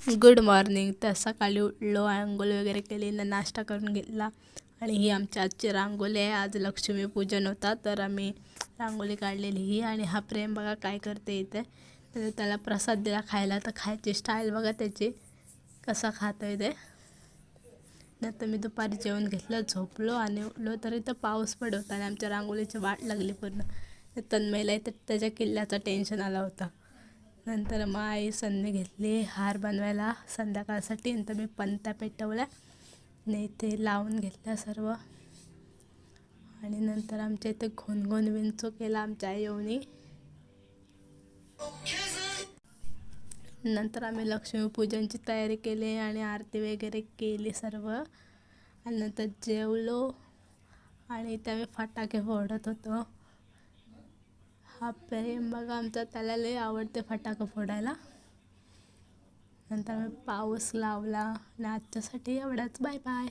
Good morning. तर सकाळी उठलो, अंघोळ वगैरे केली न नाश्ता करून घेतला. आणि ही आमची आजची रांगोळी आहे. आज लक्ष्मीपूजन होता तर आम्ही रांगोळी काढलेली ही. आणि हा प्रेम बघा काय करते इथे. तर त्याला प्रसाद दिला खायला, तर खायची स्टाईल बघा त्याची कसा खातोय ते. नंतर मी दुपारी जेवण घेतलं, झोपलो आणि उठलो तर इथं पाऊस पडत होता आणि आमच्या रांगोळीची वाट लागली पूर्ण. तर तन्मयला इथं त्याच्या किल्ल्याचा टेन्शन आला होता. नंतर मग आई संधी घेतली हार बनवायला संध्याकाळसाठी. नंतर मी पंत्या पेटवल्या आणि इथे लावून घेतल्या सर्व. आणि नंतर आमच्या इथे घोनघोन विंचू केला आमच्या आईने. नंतर आम्ही लक्ष्मीपूजनची तयारी केली आणि आरती वगैरे केली सर्व. आणि नंतर जेवलो आणि इथे आम्ही फटाके फोडत होतो. हा प्रेम बघा आमचा, त्याला लय आवडते फटाके फोडायला. नंतर आम्ही पाऊस लावला आणि आजच्यासाठी एवढाच. Bye bye.